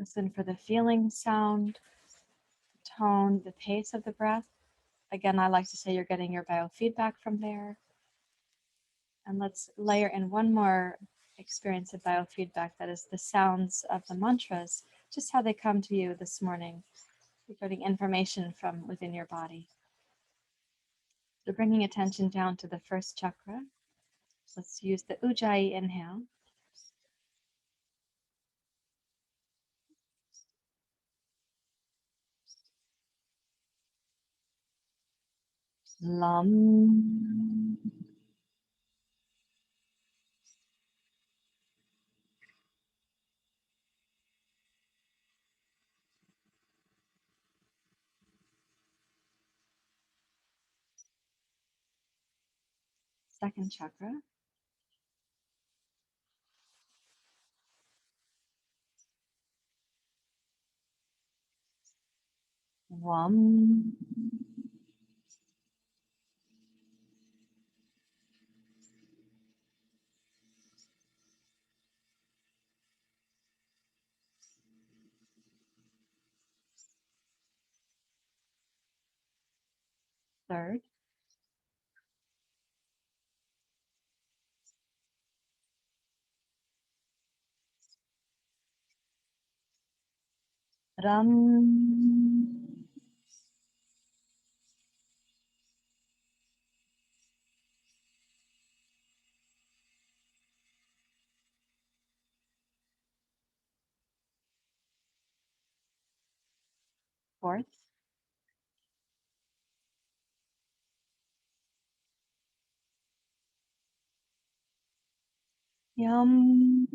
Listen for the feeling, sound, tone, the pace of the breath. Again, I like to say you're getting your biofeedback from there. And let's layer in one more experience of biofeedback, that is the sounds of the mantras, just how they come to you this morning, regarding information from within your body. So bringing attention down to the first chakra. Let's use the Ujjayi inhale. Lam. Second chakra. Wam. Third. Ram. Fourth. Yum.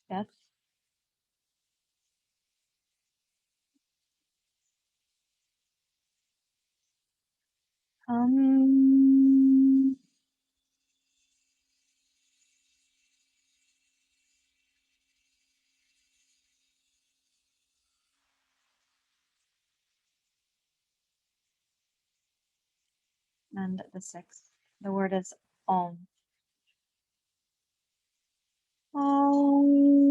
Fifth. Hum. And the sixth. The word is Om. Om.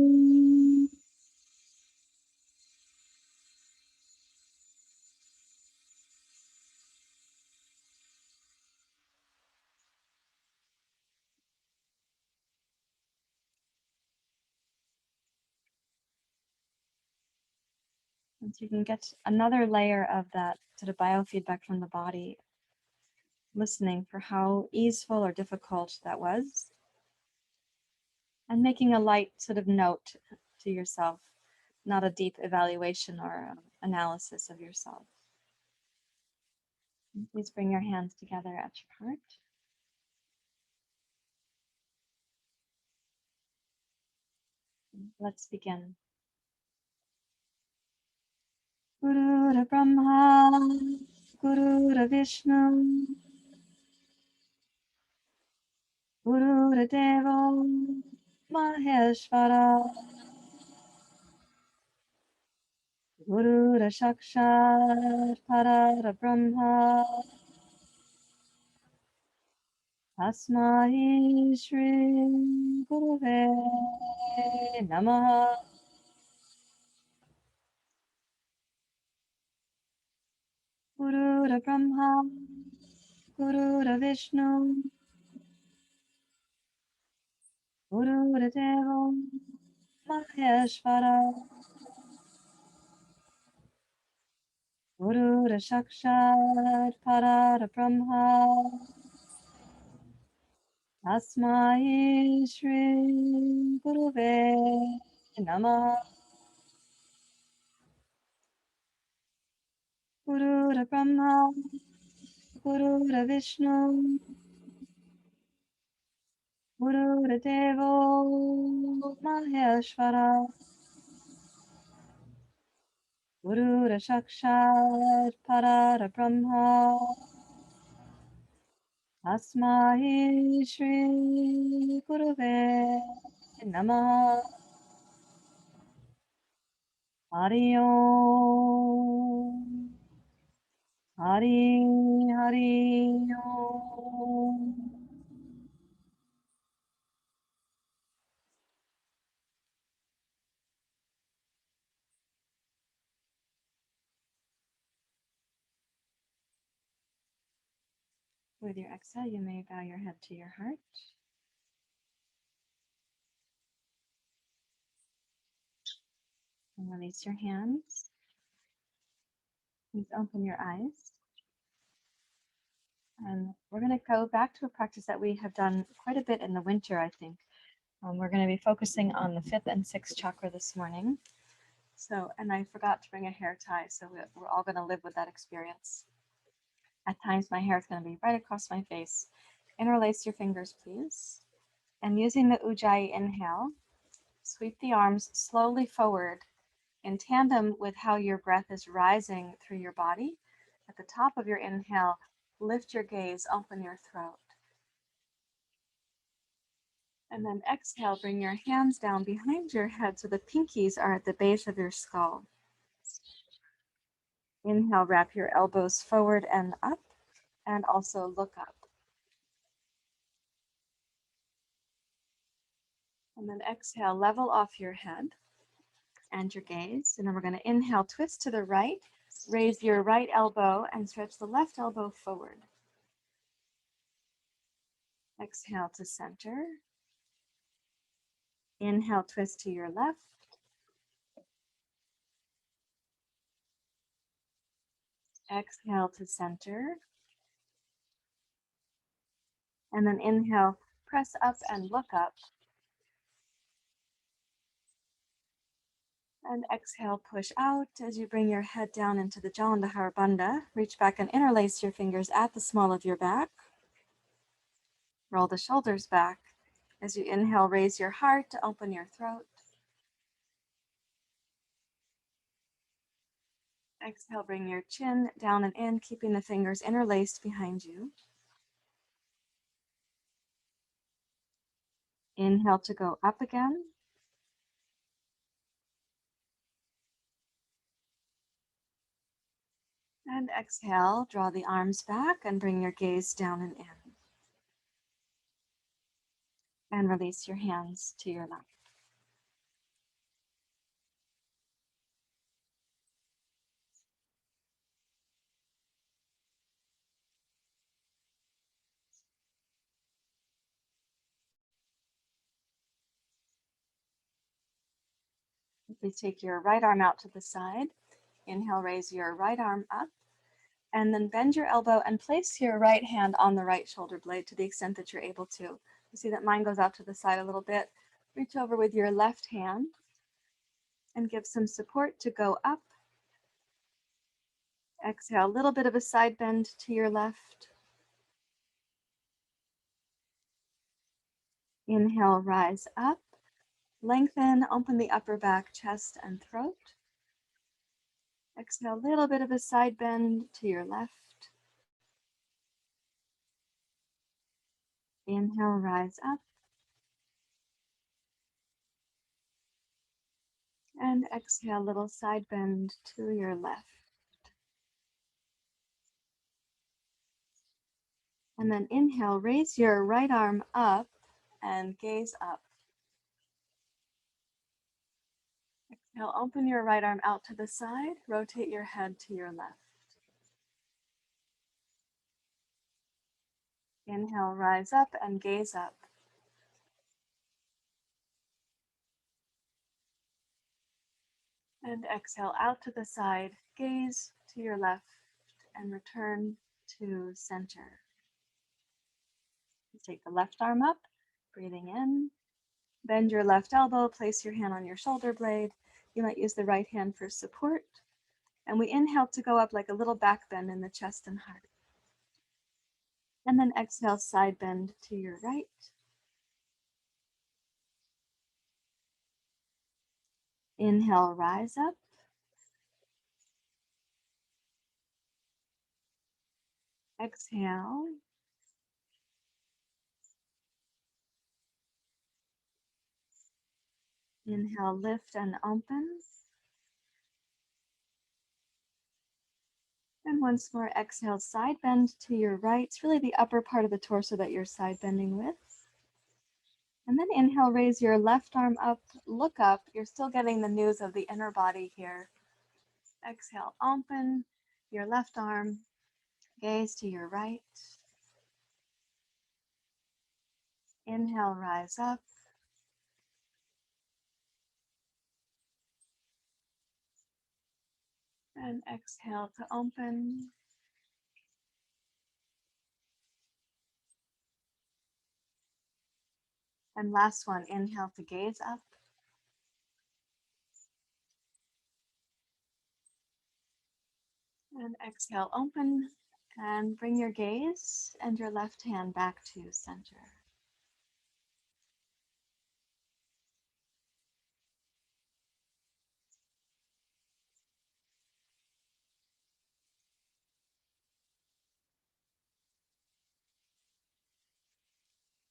And so you can get another layer of that sort of biofeedback from the body, listening for how easeful or difficult that was, and making a light sort of note to yourself, not a deep evaluation or analysis of yourself. And please bring your hands together at your heart. Let's begin. Guru Brahma, Guru Vishnu, Guru Deva, Maheshvara, Guru Sakshat Parabrahma, Tasmai Shri Guruve Namaha. Guru Brahma, Guru Vishnu, Guru Deva, Maheshvara, Guru Sakshat Parabrahma, Tasmai Shri Guruve Namaha. Guru Brahma, Guru Vishnu, Guru Deva, Maheshvara, Guru Sakshat Parabrahma, Tasmai Shri Guruve Namaha. Hari Om. Hari Hari Om. With your exhale, you may bow your head to your heart. And release your hands. Please open your eyes. And we're going to go back to a practice that we have done quite a bit in the winter, I think. We're going to be focusing on the 5th and 6th chakra this morning. So, and I forgot to bring a hair tie, so we're all going to live with that experience. At times, my hair is going to be right across my face. Interlace your fingers, please. And using the Ujjayi inhale, sweep the arms slowly forward in tandem with how your breath is rising through your body. At the top of your inhale, lift your gaze, open your throat. And then exhale, bring your hands down behind your head so the pinkies are at the base of your skull. Inhale, wrap your elbows forward and up, and also look up. And then exhale, level off your head and your gaze. And then we're going to inhale, twist to the right, raise your right elbow and stretch the left elbow forward. Exhale to center. Inhale, twist to your left. Exhale to center. And then inhale, press up and look up. And exhale, push out as you bring your head down into the Jalandhara Bandha. Reach back and interlace your fingers at the small of your back. Roll the shoulders back. As you inhale, raise your heart to open your throat. Exhale, bring your chin down and in, keeping the fingers interlaced behind you. Inhale to go up again. And exhale, draw the arms back and bring your gaze down and in. And release your hands to your left. Please take your right arm out to the side. Inhale, raise your right arm up. And then bend your elbow and place your right hand on the right shoulder blade to the extent that you're able to. You see that mine goes out to the side a little bit. Reach over with your left hand and give some support to go up. Exhale, a little bit of a side bend to your left. Inhale, rise up. Lengthen, open the upper back, chest, and throat. Exhale, a little bit of a side bend to your left. Inhale, rise up. And exhale, little side bend to your left. And then inhale, raise your right arm up and gaze up. Exhale, open your right arm out to the side, rotate your head to your left. Inhale, rise up and gaze up. And exhale out to the side, gaze to your left and return to center. Take the left arm up, breathing in. Bend your left elbow, place your hand on your shoulder blade. You might use the right hand for support. And we inhale to go up like a little back bend in the chest and heart. And then exhale, side bend to your right. Inhale, rise up. Exhale. Inhale, lift and open. And once more, exhale, side bend to your right. It's really the upper part of the torso that you're side bending with. And then inhale, raise your left arm up, look up. You're still getting the news of the inner body here. Exhale, open your left arm, gaze to your right. Inhale, rise up. And exhale to open. And last one, inhale to gaze up. And exhale, open. And bring your gaze and your left hand back to center.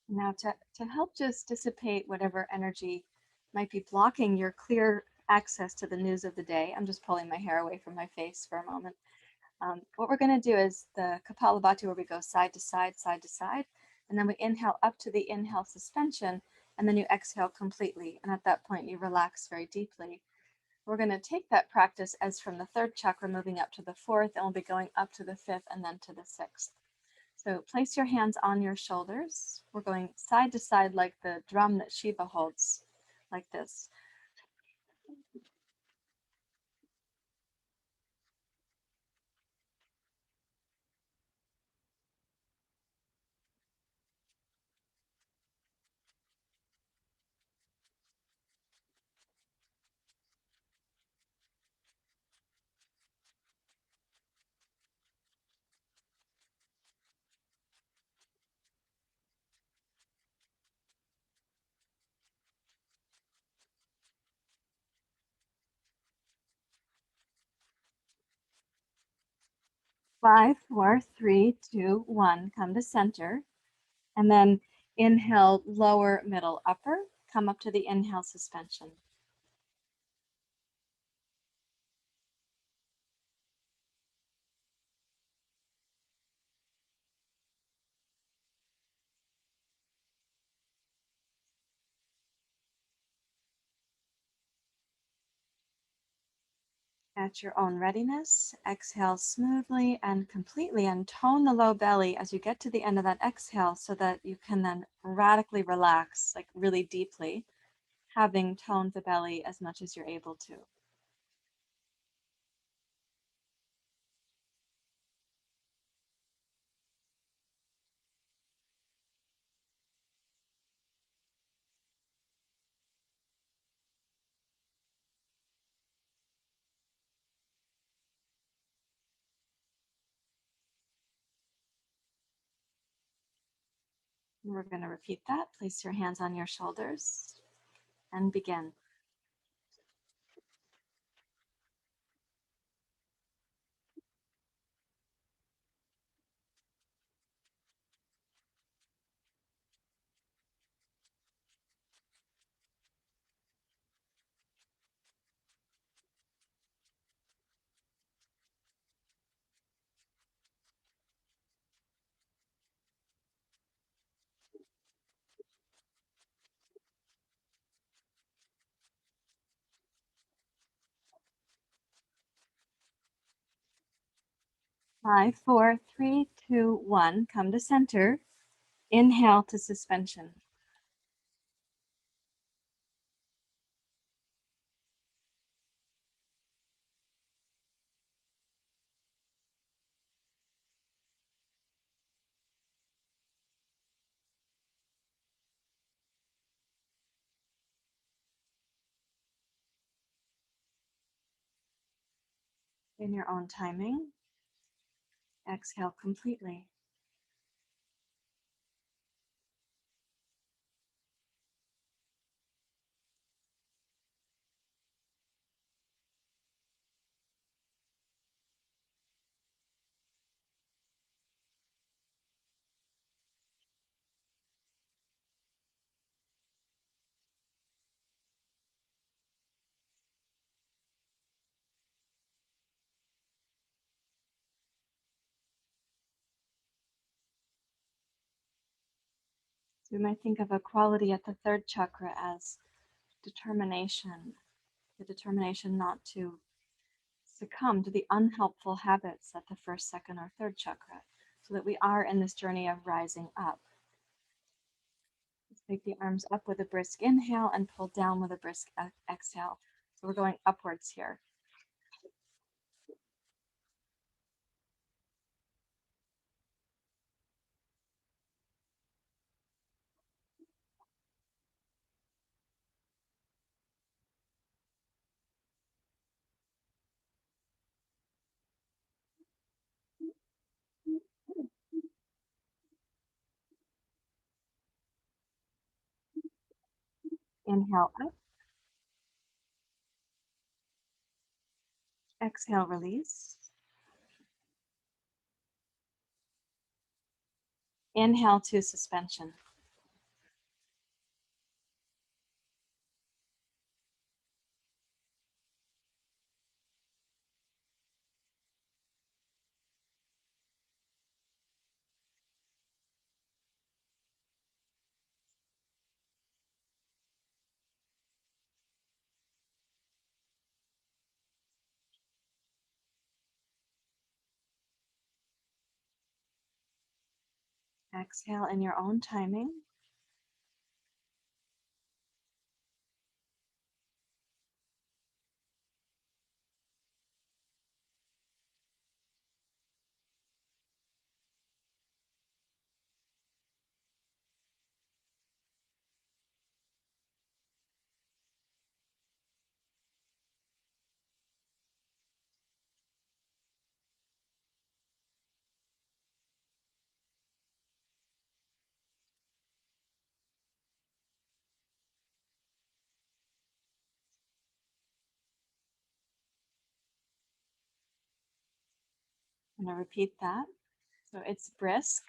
Now to help just dissipate whatever energy might be blocking your clear access to the news of the day, I'm just pulling my hair away from my face for a moment. What we're going to do is the Kapalabhati, where we go side to side, side to side, and then we inhale up to the inhale suspension, and then you exhale completely. And at that point, you relax very deeply. We're going to take that practice as from the third chakra moving up to the fourth, and we'll be going up to the fifth and then to the sixth. So place your hands on your shoulders. We're going side to side like the drum that Shiva holds, like this. Five, four, three, two, one. Come to center. And then inhale, lower, middle, upper. Come up to the inhale suspension. At your own readiness, exhale smoothly and completely and tone the low belly as you get to the end of that exhale so that you can then radically relax, like really deeply, having toned the belly as much as you're able to. And we're going to repeat that. Place your hands on your shoulders and begin. 5, 4, 3, 2, 1. Come to center. Inhale to suspension. In your own timing, exhale completely. So we might think of a quality at the third chakra as determination, the determination not to succumb to the unhelpful habits at the first, second, or third chakra, so that we are in this journey of rising up. Let's take the arms up with a brisk inhale and pull down with a brisk exhale. So we're going upwards here. Inhale up. Exhale, release. Inhale to suspension. Exhale in your own timing. I'm going to repeat that. So it's brisk.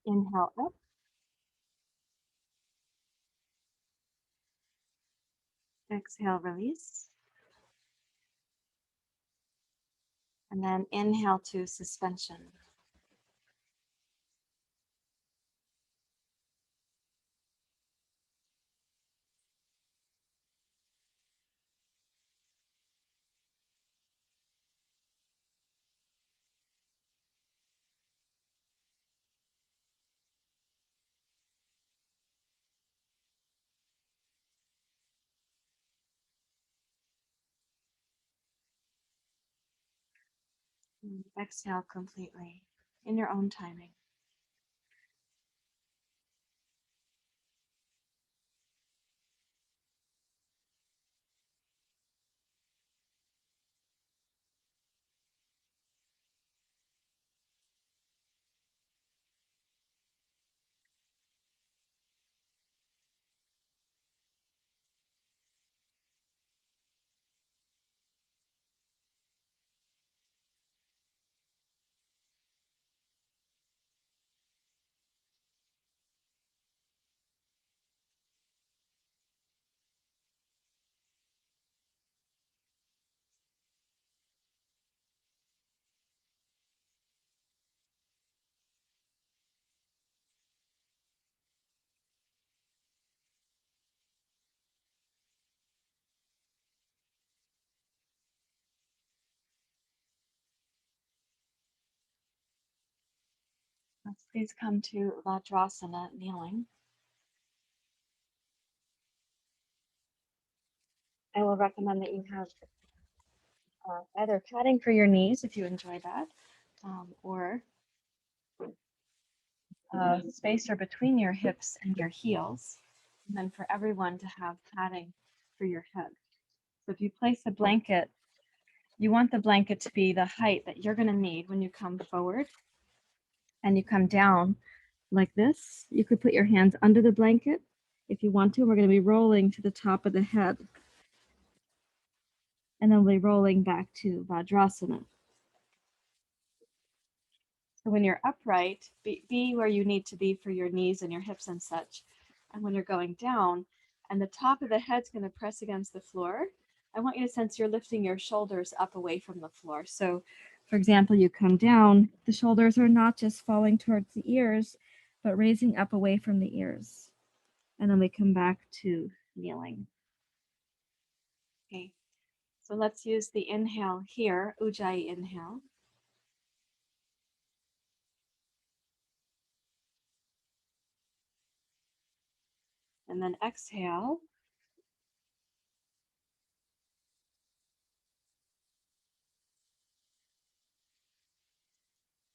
Inhale up. Exhale, release. And then inhale to suspension. And exhale completely in your own timing. Let's please come to Vajrasana, kneeling. I will recommend that you have either padding for your knees if you enjoy that, or a spacer between your hips and your heels. And then for everyone to have padding for your head. So if you place a blanket, you want the blanket to be the height that you're going to need when you come forward and you come down like this. You could put your hands under the blanket if you want to. We're going to be rolling to the top of the head. And then we'll be rolling back to Vajrasana. So when you're upright, be where you need to be for your knees and your hips and such. And when you're going down and the top of the head's going to press against the floor, I want you to sense you're lifting your shoulders up away from the floor. So for example, you come down, the shoulders are not just falling towards the ears, but raising up away from the ears. And then we come back to kneeling. Okay, so let's use the inhale here, Ujjayi inhale. And then exhale.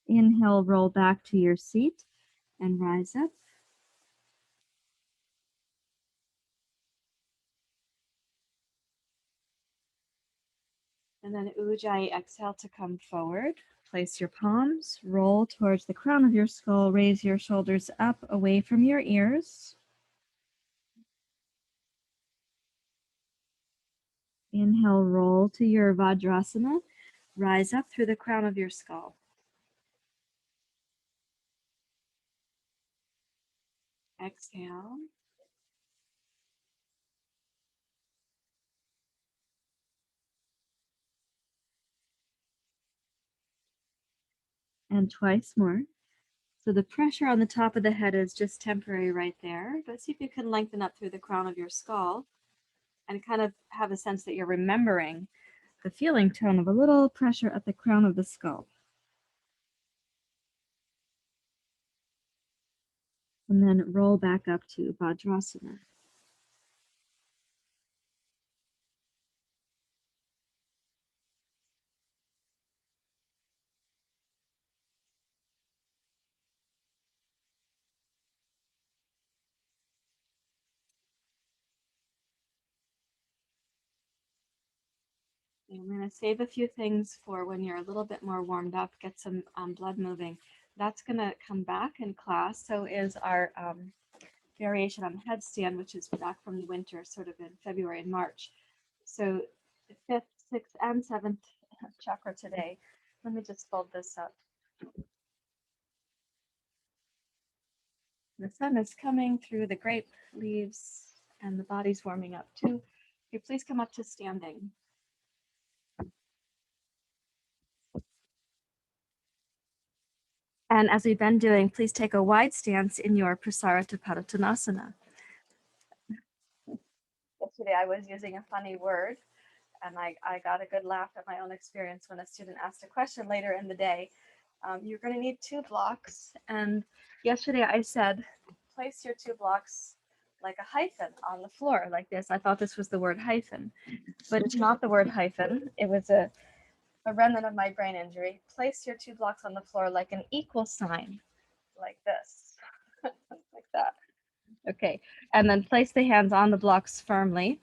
Inhale, roll back to your seat and rise up. And then Ujjayi, exhale to come forward. Place your palms, roll towards the crown of your skull, raise your shoulders up away from your ears. Inhale, roll to your Vajrasana. Rise up through the crown of your skull. Exhale. And twice more. So the pressure on the top of the head is just temporary right there, but see if you can lengthen up through the crown of your skull and kind of have a sense that you're remembering the feeling tone of a little pressure at the crown of the skull. And then roll back up to Vajrasana. I'm going to save a few things for when you're a little bit more warmed up, get some blood moving. That's going to come back in class. So is our variation on headstand, which is back from the winter, sort of in February and March. So the 5th, 6th, and 7th chakra today. Let me just fold this up. The sun is coming through the grape leaves and the body's warming up too. Okay, please come up to standing. And as we've been doing, please take a wide stance in your Prasarita Padottanasana. Yesterday I was using a funny word and I got a good laugh at my own experience when a student asked a question later in the day. You're going to need 2 blocks. And yesterday I said, place your 2 blocks like a hyphen on the floor like this. I thought this was the word hyphen, but it's not the word hyphen. It was a remnant of my brain injury. Place your 2 blocks on the floor like an equal sign, like this, like that. Okay, and then place the hands on the blocks firmly.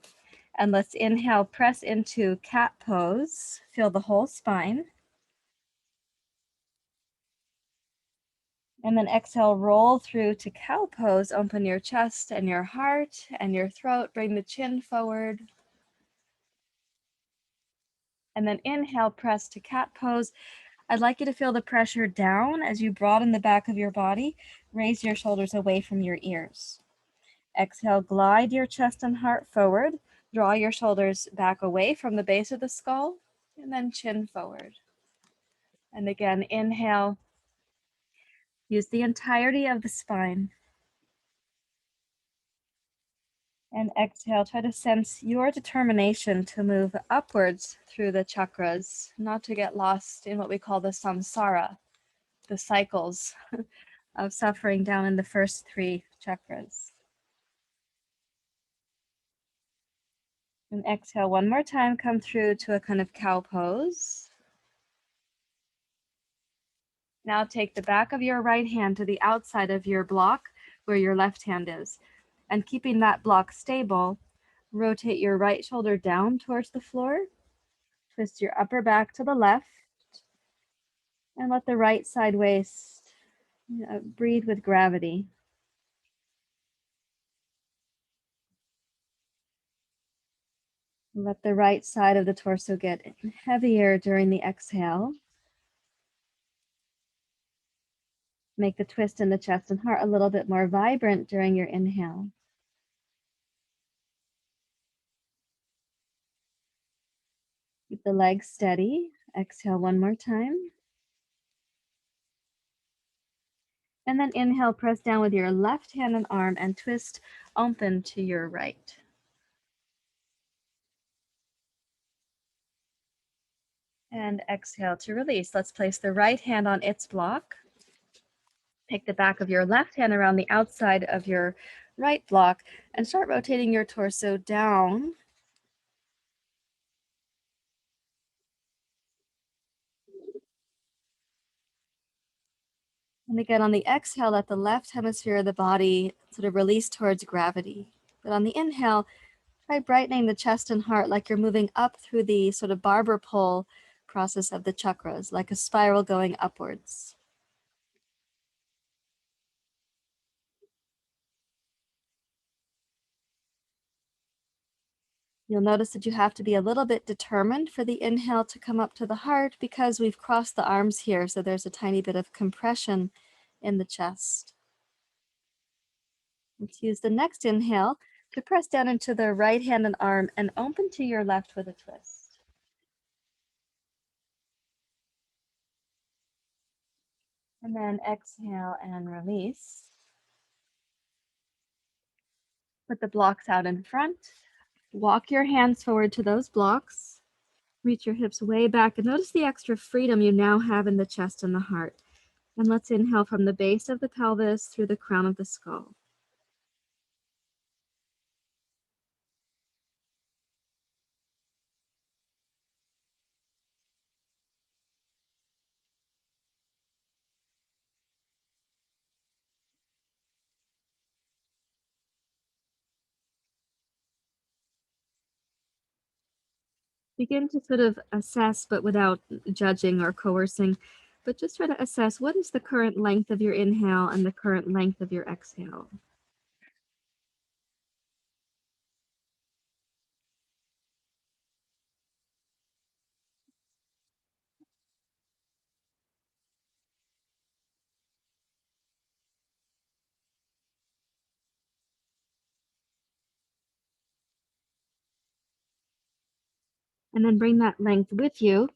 And let's inhale, press into cat pose. Feel the whole spine. And then exhale, roll through to cow pose. Open your chest and your heart and your throat. Bring the chin forward. And then inhale, press to cat pose. I'd like you to feel the pressure down as you broaden the back of your body. Raise your shoulders away from your ears. Exhale, glide your chest and heart forward. Draw your shoulders back away from the base of the skull. And then chin forward. And again, inhale. Use the entirety of the spine. And exhale, try to sense your determination to move upwards through the chakras, not to get lost in what we call the samsara, the cycles of suffering down in the first 3 chakras. And exhale one more time, come through to a kind of cow pose. Now take the back of your right hand to the outside of your block where your left hand is. And keeping that block stable, rotate your right shoulder down towards the floor. Twist your upper back to the left. And let the right side waist breathe with gravity. Let the right side of the torso get heavier during the exhale. Make the twist in the chest and heart a little bit more vibrant during your inhale. Keep the legs steady. Exhale one more time. And then inhale, press down with your left hand and arm and twist open to your right. And exhale to release. Let's place the right hand on its block. Take the back of your left hand around the outside of your right block and start rotating your torso down. And again, on the exhale, let the left hemisphere of the body sort of release towards gravity. But on the inhale, try brightening the chest and heart like you're moving up through the sort of barber pole process of the chakras, like a spiral going upwards. You'll notice that you have to be a little bit determined for the inhale to come up to the heart because we've crossed the arms here, so there's a tiny bit of compression in the chest. Let's use the next inhale to press down into the right hand and arm and open to your left with a twist. And then exhale and release. Put the blocks out in front. Walk your hands forward to those blocks. Reach your hips way back and notice the extra freedom you now have in the chest and the heart. And let's inhale from the base of the pelvis through the crown of the skull. Begin to sort of assess, but without judging or coercing, but just try to assess what is the current length of your inhale and the current length of your exhale. And then bring that length with you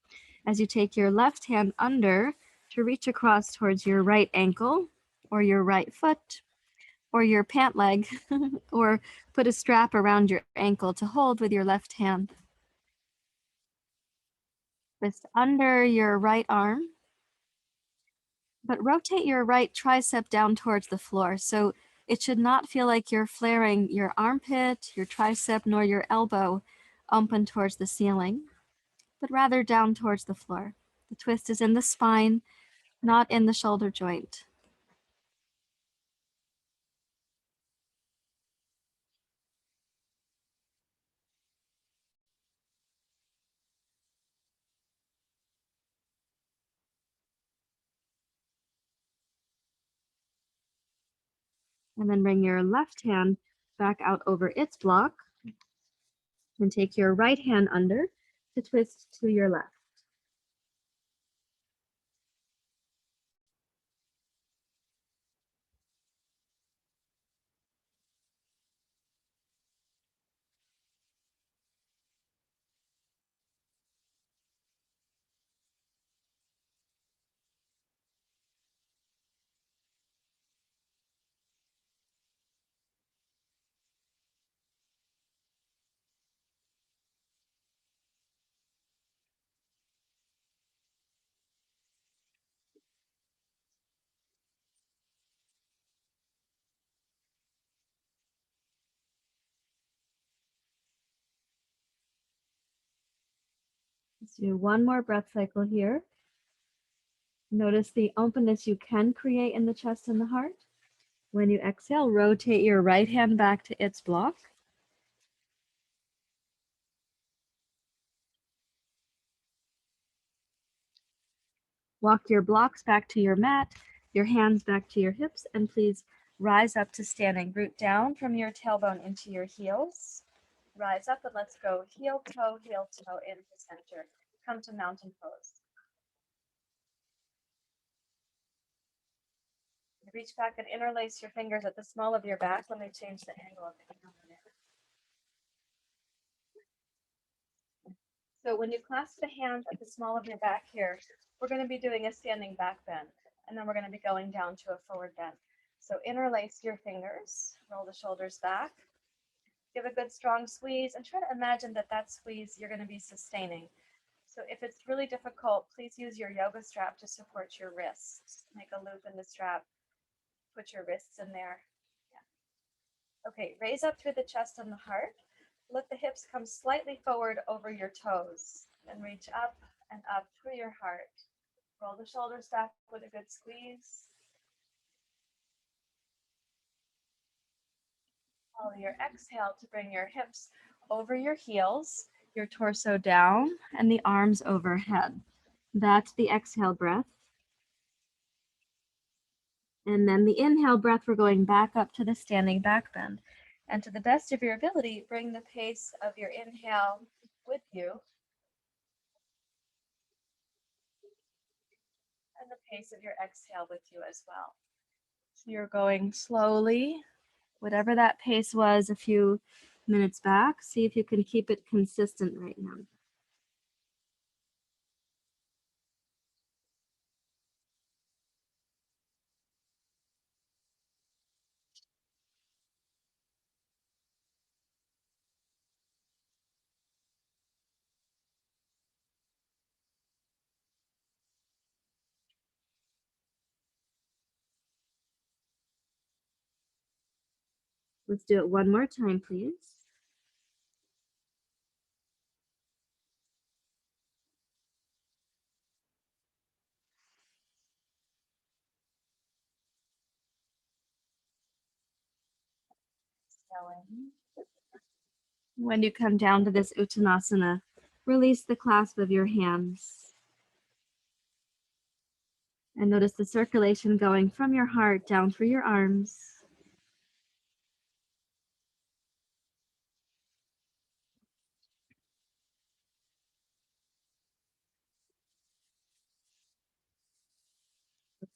as you take your left hand under to reach across towards your right ankle or your right foot or your pant leg or put a strap around your ankle to hold with your left hand. Twist under your right arm, but rotate your right tricep down towards the floor. So it should not feel like you're flaring your armpit, your tricep, nor your elbow open towards the ceiling, but rather down towards the floor. The twist is in the spine, not in the shoulder joint. And then bring your left hand back out over its block and take your right hand under to twist to your left. Let's do one more breath cycle here. Notice the openness you can create in the chest and the heart. When you exhale, rotate your right hand back to its block. Walk your blocks back to your mat, your hands back to your hips, and please rise up to standing. Root down from your tailbone into your heels. rise up and let's go heel toe into center. Come to mountain pose. Reach back and interlace your fingers at the small of your back. Let me change the angle of the camera there. So when you clasp the hands at the small of your back here, we're going to be doing a standing back bend, and then we're going to be going down to a forward bend. So interlace your fingers, roll the shoulders back, give a good strong squeeze, and try to imagine that that squeeze you're going to be sustaining. So if it's really difficult, please use your yoga strap to support your wrists. Make a loop in the strap, put your wrists in there. Yeah. Okay, raise up through the chest and the heart. Let the hips come slightly forward over your toes and reach up and up through your heart. Roll the shoulders back with a good squeeze. Follow your exhale to bring your hips over your heels, your torso down, and the arms overhead. That's the exhale breath. And then the inhale breath, we're going back up to the standing back bend. And to the best of your ability, bring the pace of your inhale with you and the pace of your exhale with you as well. So you're going slowly, whatever that pace was a few minutes back. See if you can keep it consistent right now. Let's do it one more time, please. When you come down to this Uttanasana, release the clasp of your hands. And notice the circulation going from your heart down through your arms.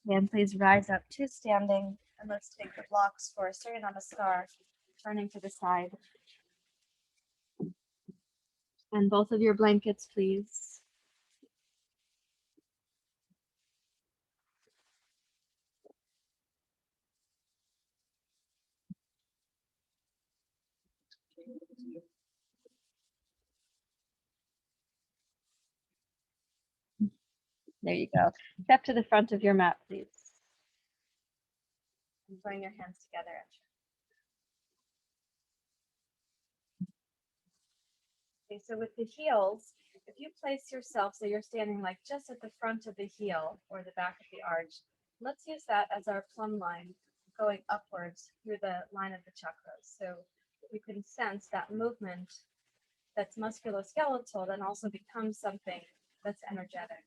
And please rise up to standing, and let's take the blocks for Surya Namaskar, turning to the side. And both of your blankets, please. There you go. Step to the front of your mat, please. And bring your hands together. Okay, so with the heels, if you place yourself so you're standing like just at the front of the heel or the back of the arch, let's use that as our plumb line going upwards through the line of the chakras. So you can sense that movement that's musculoskeletal then also becomes something that's energetic.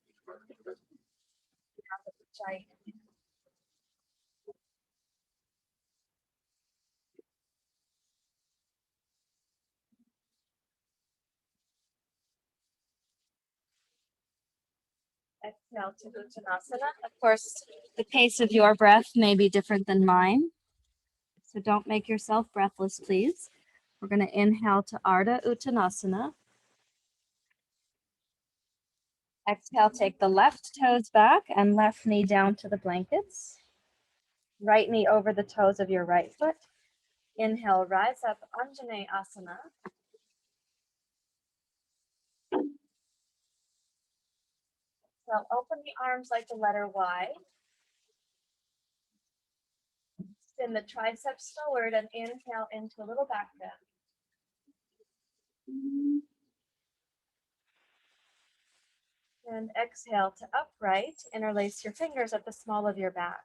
Exhale to Uttanasana. Of course, the pace of your breath may be different than mine, so don't make yourself breathless, please. We're going to inhale to Ardha Uttanasana. Exhale, take the left toes back and left knee down to the blankets. Right knee over the toes of your right foot. Inhale, rise up, anjaneyasana. So open the arms like the letter Y. Send the triceps forward and inhale into a little back bend. And exhale to upright. Interlace your fingers at the small of your back.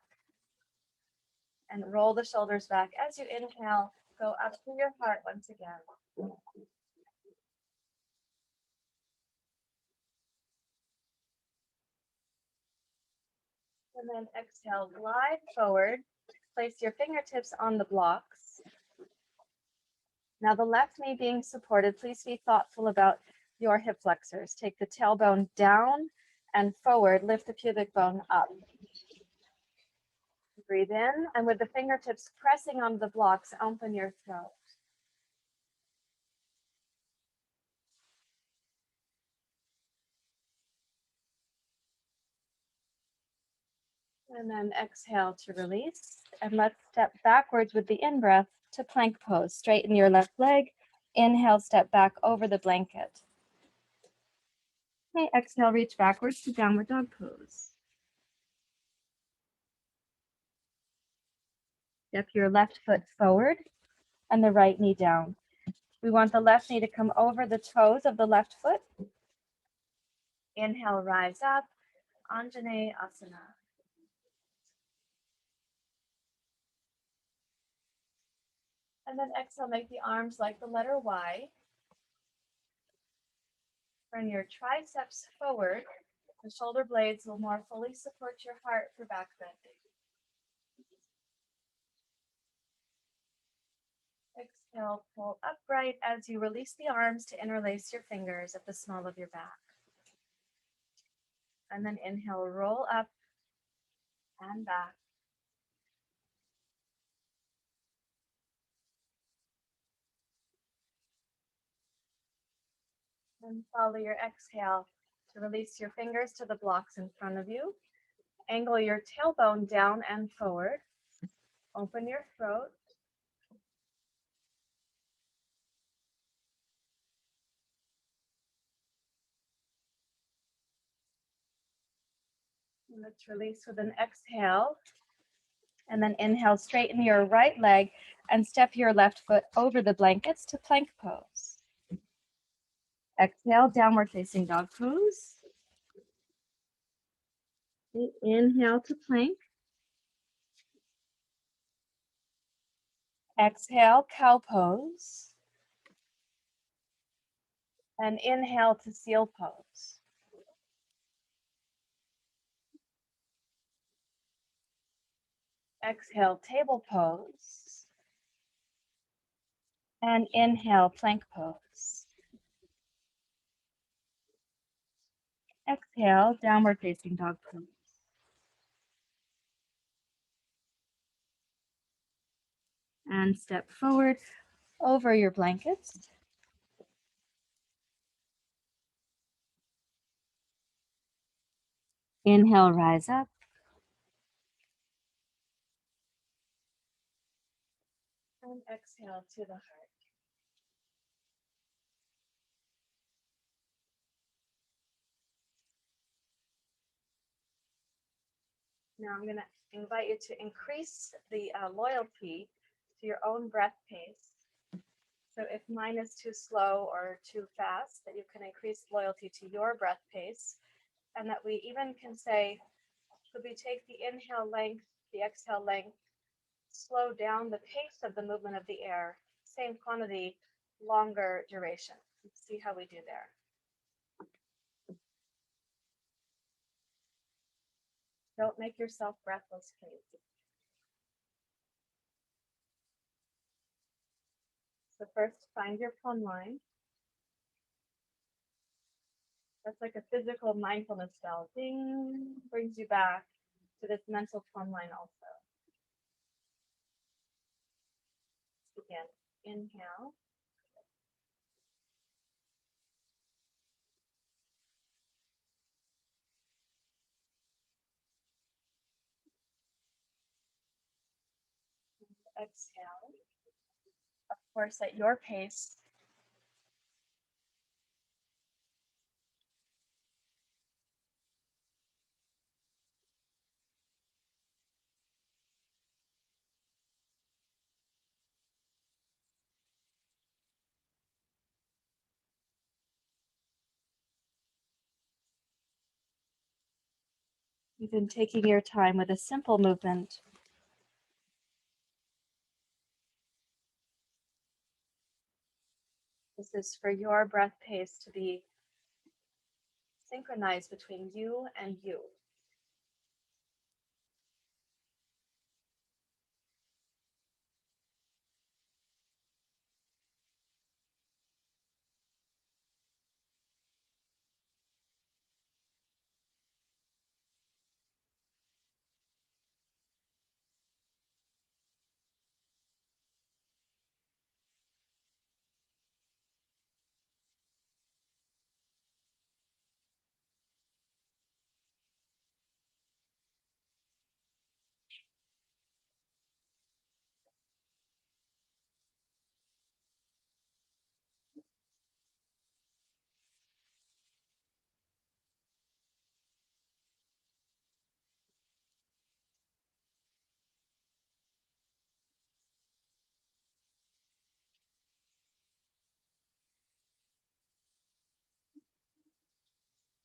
And roll the shoulders back as you inhale. Go up to your heart once again. And then exhale, glide forward. Place your fingertips on the blocks. Now the left knee being supported, please be thoughtful about your hip flexors. Take the tailbone down and forward, lift the pubic bone up. Breathe in, and with the fingertips pressing on the blocks, open your throat. And then exhale to release. And let's step backwards with the in-breath to plank pose. Straighten your left leg. Inhale, step back over the blanket. Okay, exhale, reach backwards to downward dog pose. Step your left foot forward and the right knee down. We want the left knee to come over the toes of the left foot. Inhale, rise up, anjaneyasana. And then exhale, make the arms like the letter Y. Bring your triceps forward. The shoulder blades will more fully support your heart for back bending. Exhale, pull upright as you release the arms to interlace your fingers at the small of your back. And then inhale, roll up and back. And follow your exhale to release your fingers to the blocks in front of you. Angle your tailbone down and forward. Open your throat. And let's release with an exhale. And then inhale, straighten your right leg and step your left foot over the blankets to plank pose. Exhale, downward facing dog pose. Inhale to plank. Exhale, cow pose. And inhale to seal pose. Exhale, table pose. And inhale, plank pose. Exhale, downward facing dog pose. And step forward over your blankets. Inhale, rise up. And exhale to the heart. Now I'm going to invite you to increase the loyalty to your own breath pace. So if mine is too slow or too fast, that you can increase loyalty to your breath pace. And that we even can say, could we take the inhale length, the exhale length, slow down the pace of the movement of the air, same quantity, longer duration. Let's see how we do there. Don't make yourself breathless, please. So first, find your plumb line. That's like a physical mindfulness bell. Ding, brings you back to this mental plumb line also. Let's begin. Inhale. Exhale. Of course, at your pace. You've been taking your time with a simple movement. This is for your breath pace to be synchronized between you and you.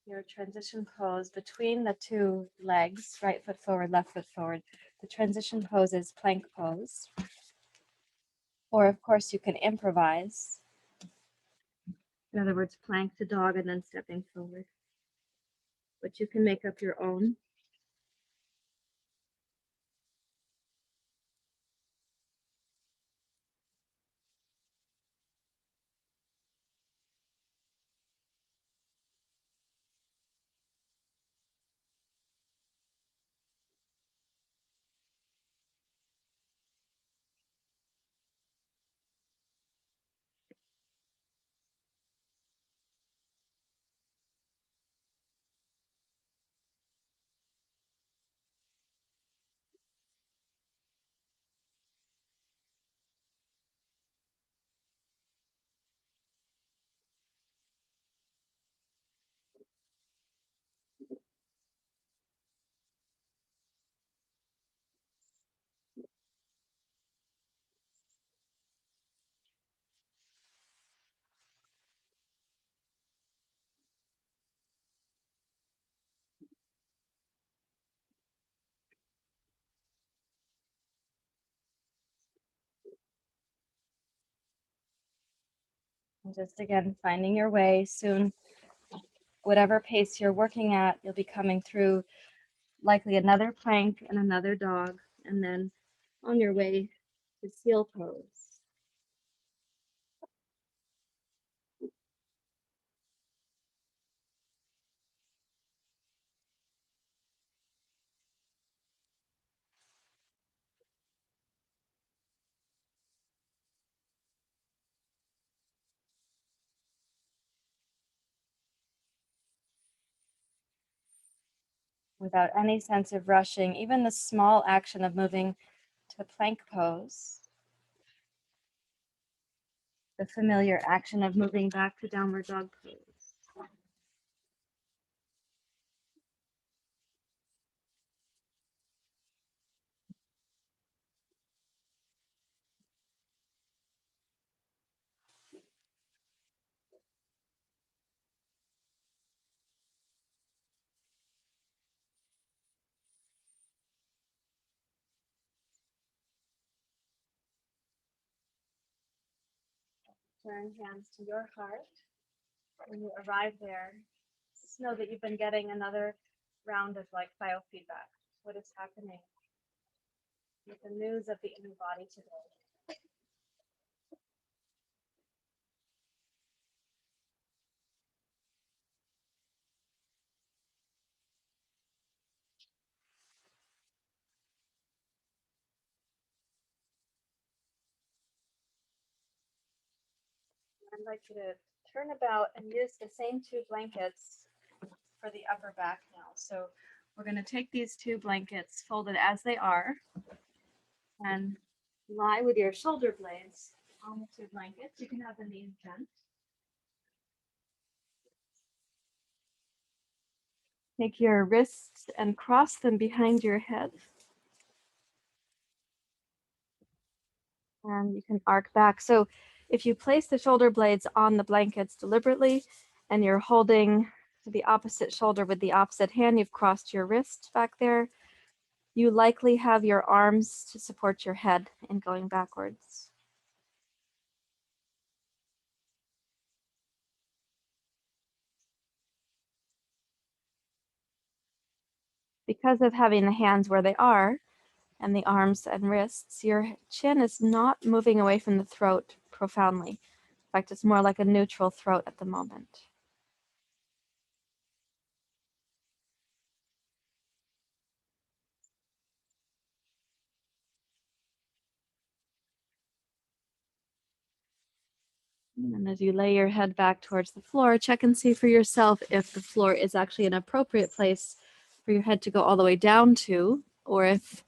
your transition pose between the two legs, right foot forward, left foot forward. The transition pose is plank pose. Or of course you can improvise. In other words, plank to dog and then stepping forward. But you can make up your own. And just again, finding your way soon. Whatever pace you're working at, you'll be coming through likely another plank and another dog, and then on your way to seal pose. Without any sense of rushing, even the small action of moving to plank pose, the familiar action of moving back to downward dog pose. Turn hands to your heart. When you arrive there, just know that you've been getting another round of like biofeedback. What is happening with the news of the inner body today? I'd like you to turn about and use the same two blankets for the upper back now. So we're going to take these two blankets folded as they are and lie with your shoulder blades on the two blankets. You can have the knees bent. Take your wrists and cross them behind your head. And you can arc back. So if you place the shoulder blades on the blankets deliberately and you're holding the opposite shoulder with the opposite hand, you've crossed your wrist back there, you likely have your arms to support your head in going backwards. Because of having the hands where they are and the arms and wrists, your chin is not moving away from the throat profoundly. In fact, it's more like a neutral throat at the moment. And as you lay your head back towards the floor, check and see for yourself if the floor is actually an appropriate place for your head to go all the way down to, or if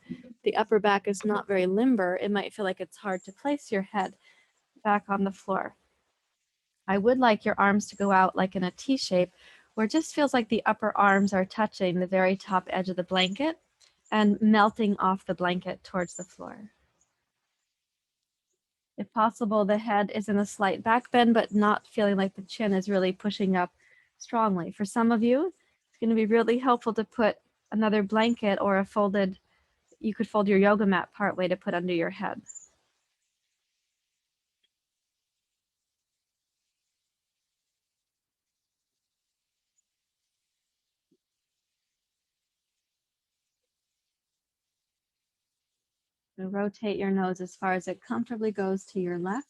the upper back is not very limber, it might feel like it's hard to place your head back on the floor. I would like your arms to go out like in a T shape, where it just feels like the upper arms are touching the very top edge of the blanket and melting off the blanket towards the floor. If possible, the head is in a slight back bend, but not feeling like the chin is really pushing up strongly. For some of you, it's going to be really helpful to put another blanket or you could fold your yoga mat part way to put under your head. So rotate your nose as far as it comfortably goes to your left.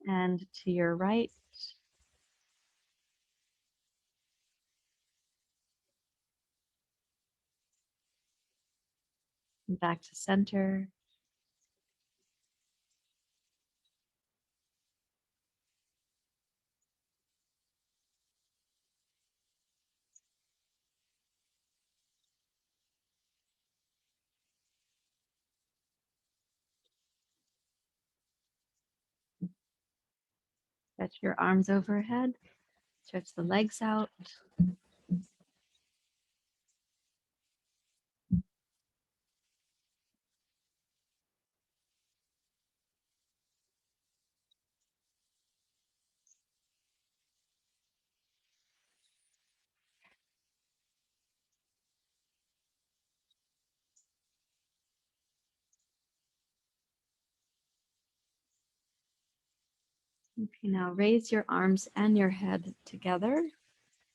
And to your right. And back to center. Stretch your arms overhead. Stretch the legs out. Okay, now raise your arms and your head together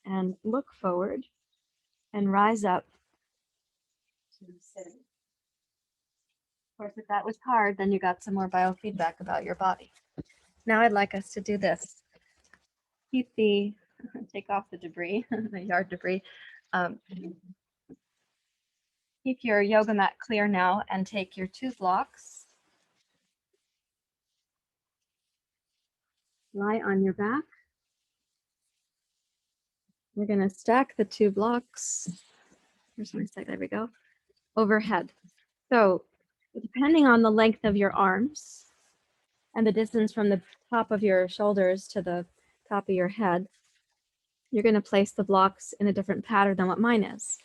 and look forward and rise up to sitting. Of course, if that was hard, then you got some more biofeedback about your body. Now I'd like us to do this. Take off the debris, the yard debris. Keep your yoga mat clear now and take your 2 blocks. Lie on your back. We're going to stack the 2 blocks. Here's my stack. There we go. Overhead. So depending on the length of your arms and the distance from the top of your shoulders to the top of your head, you're going to place the blocks in a different pattern than what mine is.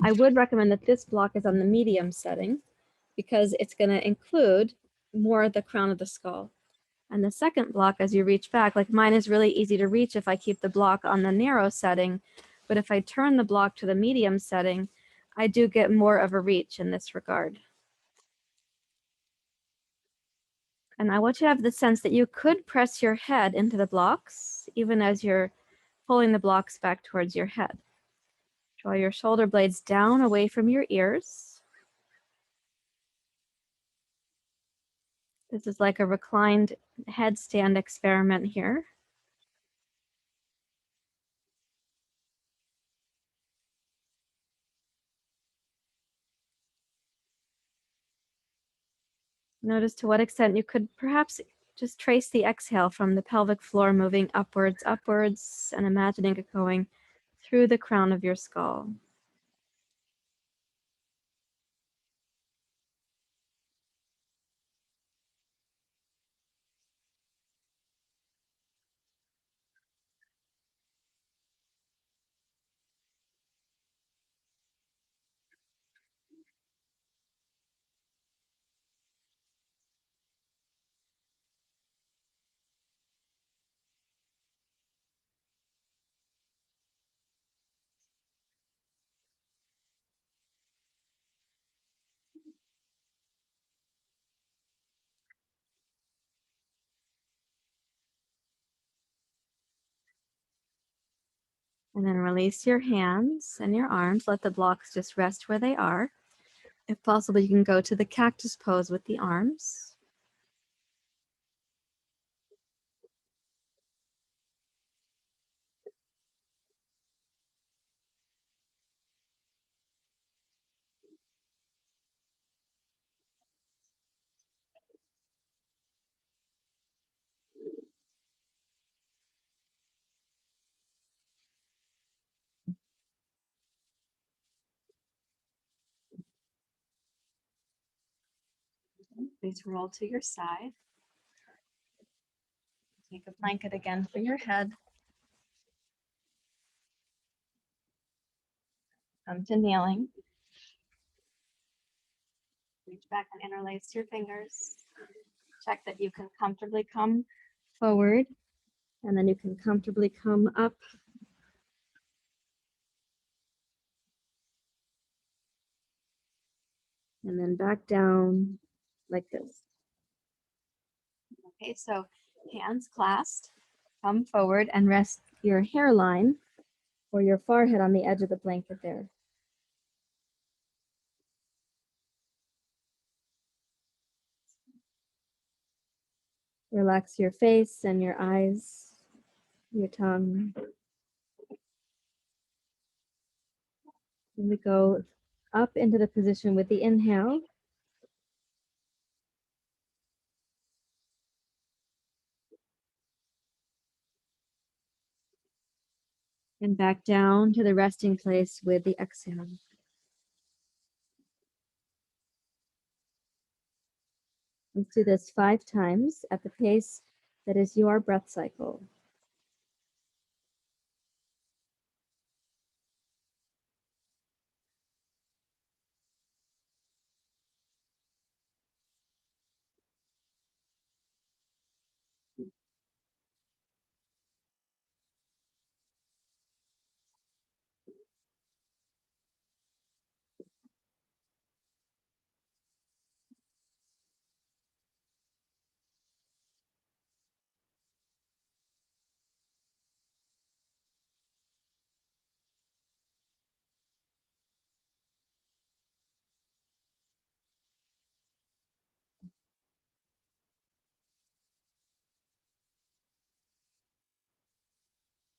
I would recommend that this block is on the medium setting because it's going to include more of the crown of the skull. And the second block, as you reach back, like mine is really easy to reach if I keep the block on the narrow setting, but if I turn the block to the medium setting, I do get more of a reach in this regard. And I want you to have the sense that you could press your head into the blocks, even as you're pulling the blocks back towards your head. Draw your shoulder blades down away from your ears. This is like a reclined headstand experiment here. Notice to what extent you could perhaps just trace the exhale from the pelvic floor moving upwards, and imagining it going through the crown of your skull. And then release your hands and your arms. Let the blocks just rest where they are. If possible, you can go to the cactus pose with the arms. Please roll to your side. Take a blanket again for your head. Come to kneeling. Reach back and interlace your fingers. Check that you can comfortably come forward, and then you can comfortably come up. And then back down like this. Okay, so hands clasped, come forward and rest your hairline or your forehead on the edge of the blanket there. Relax your face and your eyes, your tongue. And we go up into the position with the inhale. And back down to the resting place with the exhale. Let's do this 5 times at the pace that is your breath cycle.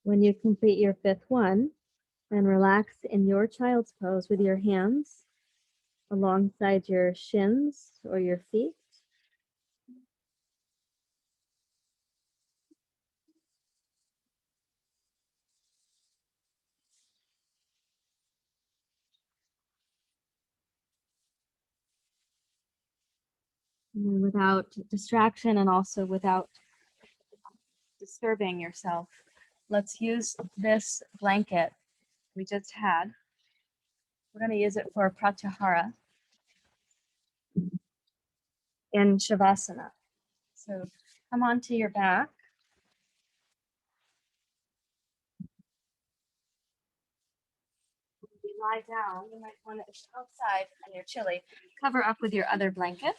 When you complete your 5th one, then relax in your child's pose with your hands alongside your shins or your feet. And without distraction and also without disturbing yourself, let's use this blanket we just had. We're going to use it for pratyahara in shavasana. So come onto your back. You lie down. You might want to, if you're outside and you're chilly, cover up with your other blanket.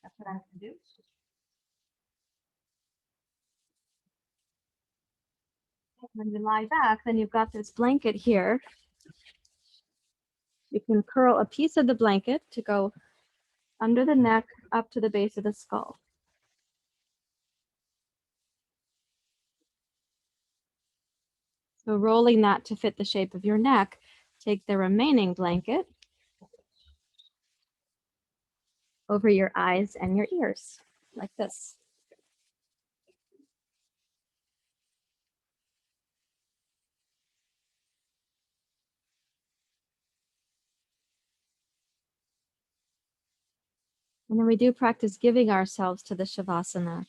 That's what I have to do. When you lie back, then you've got this blanket here. You can curl a piece of the blanket to go under the neck up to the base of the skull. So rolling that to fit the shape of your neck, take the remaining blanket over your eyes and your ears, like this. And then we do practice giving ourselves to the shavasana.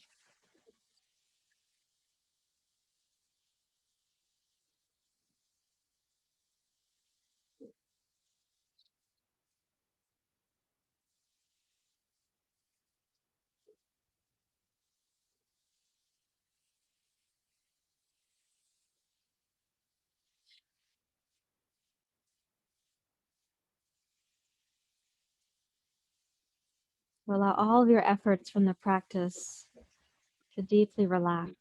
Allow all of your efforts from the practice to deeply relax.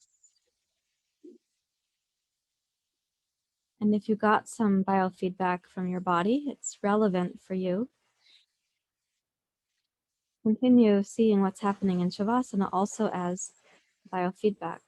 And if you got some biofeedback from your body, it's relevant for you. Continue seeing what's happening in shavasana also as biofeedback.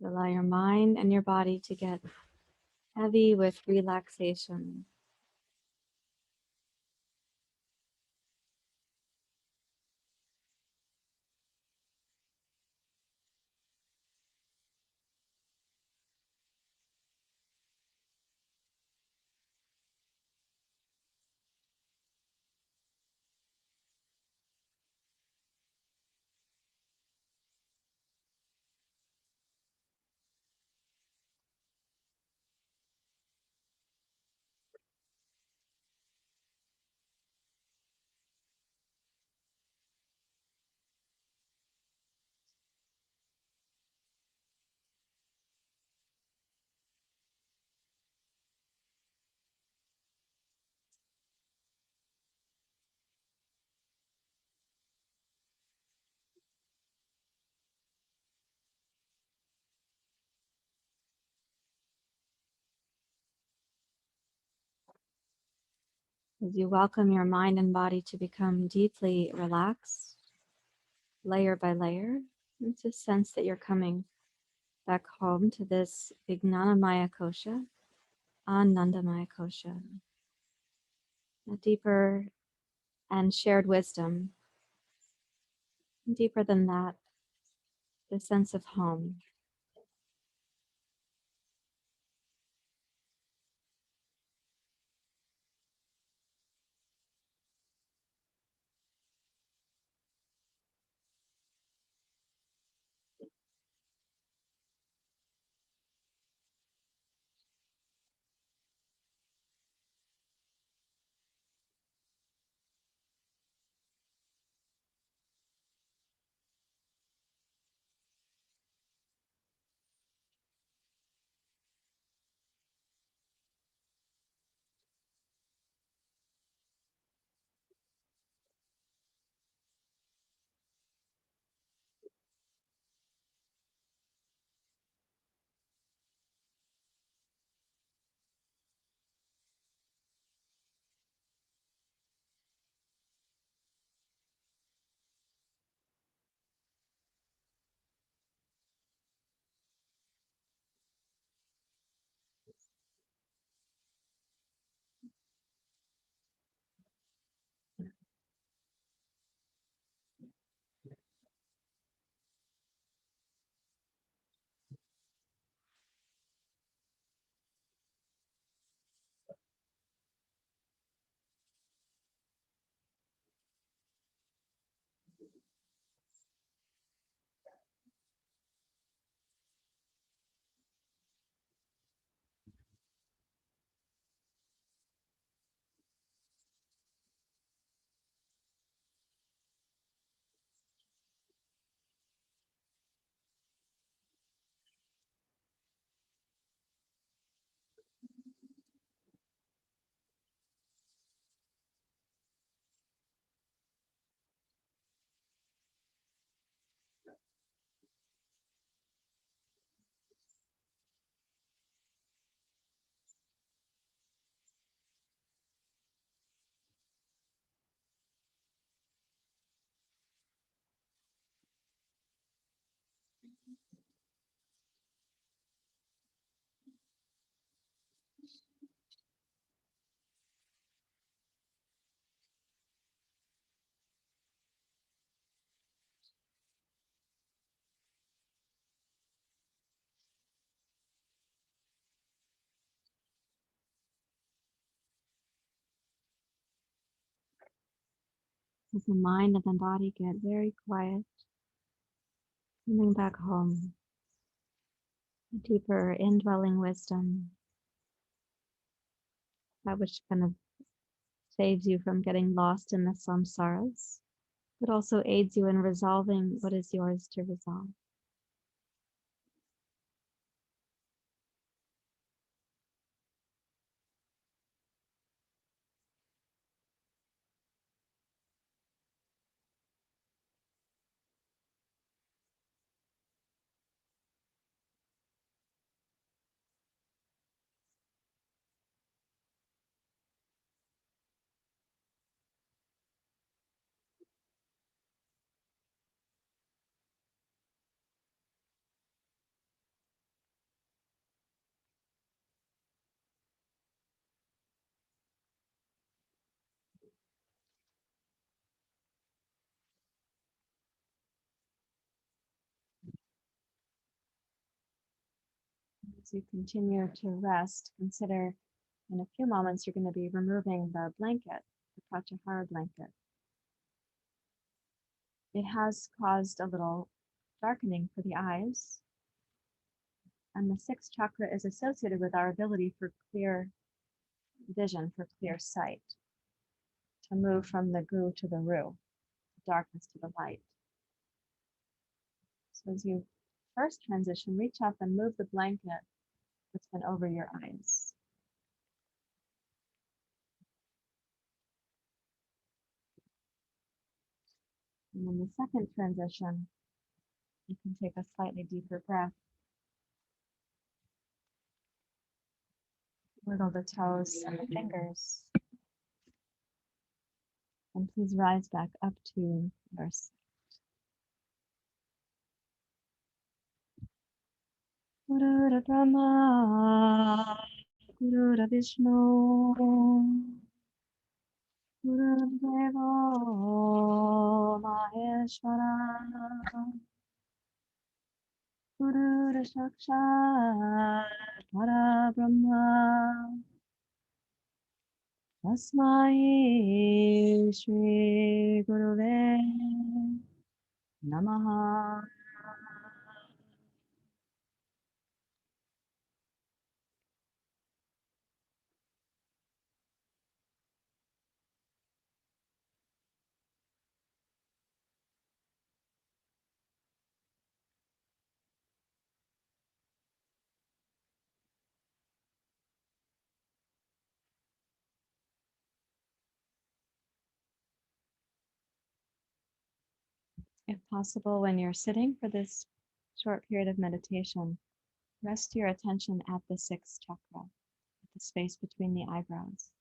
Allow your mind and your body to get heavy with relaxation. As you welcome your mind and body to become deeply relaxed, layer by layer, and to sense that you're coming back home to this Vijnanamaya Kosha, Anandamaya Kosha, a deeper and shared wisdom. Deeper than that, the sense of home. As the mind and the body get very quiet, coming back home, a deeper indwelling wisdom, that which kind of saves you from getting lost in the samsaras, but also aids you in resolving what is yours to resolve. As you continue to rest, consider in a few moments you're going to be removing the blanket, the pratyahara blanket. It has caused a little darkening for the eyes, and the sixth chakra is associated with our ability for clear vision, for clear sight, to move from the gu to the ru, the darkness to the light. So as you first transition, reach up and move the blanket that's been over your eyes. And then the second transition, you can take a slightly deeper breath. Wiggle the toes and the fingers. And please rise back up to your seat. Gurura Brahma, Gurura Vishnu, Gurura Devo Maheshwara, Gurura Sakshat Parabrahma, Tasmai Shri Guruve Namaha. If possible, when you're sitting for this short period of meditation, rest your attention at the sixth chakra, at the space between the eyebrows.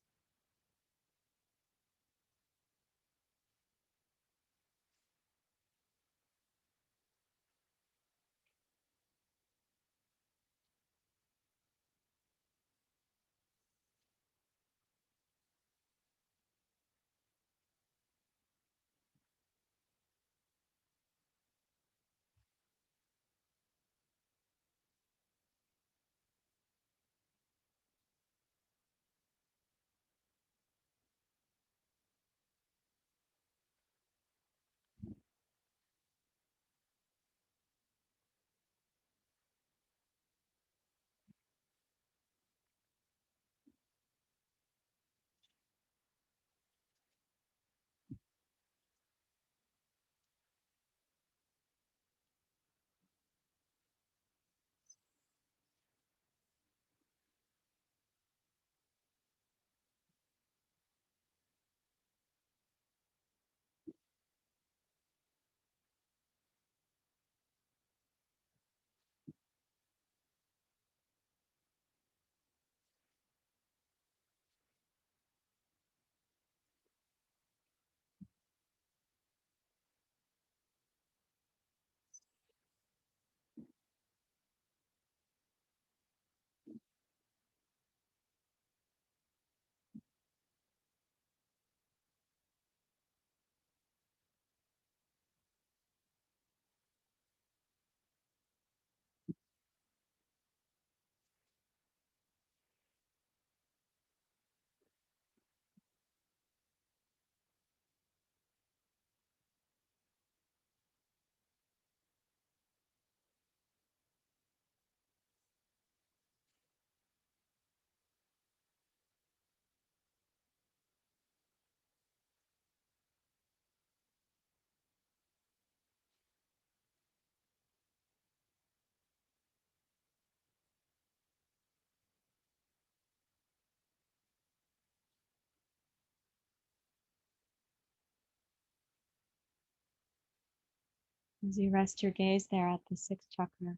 As you rest your gaze there at the sixth chakra,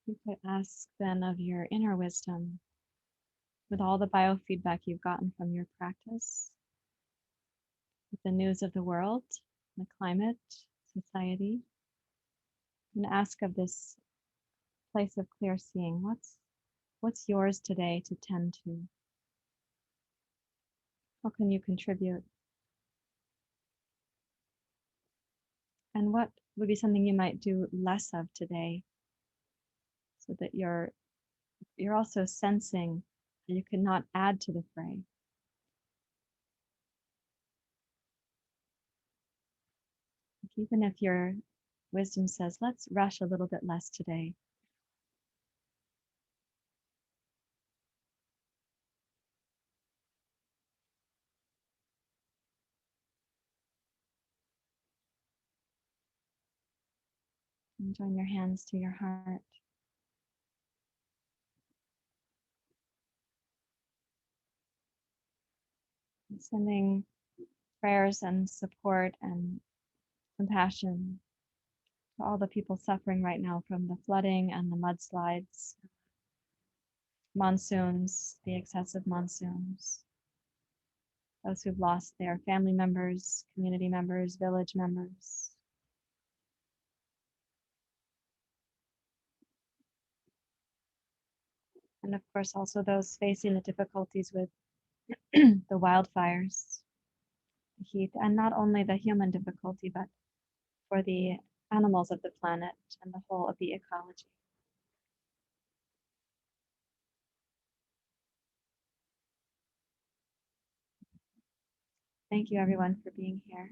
you could ask then of your inner wisdom, with all the biofeedback you've gotten from your practice, with the news of the world, the climate, society, and ask of this place of clear seeing, what's yours today to tend to? How can you contribute? And what would be something you might do less of today so that your you're also sensing that you cannot add to the fray. Even if your wisdom says, let's rush a little bit less today. And join your hands to your heart. And sending prayers and support and compassion to all the people suffering right now from the flooding and the mudslides, monsoons, the excessive monsoons, those who've lost their family members, community members, village members. And of course, also those facing the difficulties with the wildfires, the heat, and not only the human difficulty, but for the animals of the planet and the whole of the ecology. Thank you, everyone, for being here.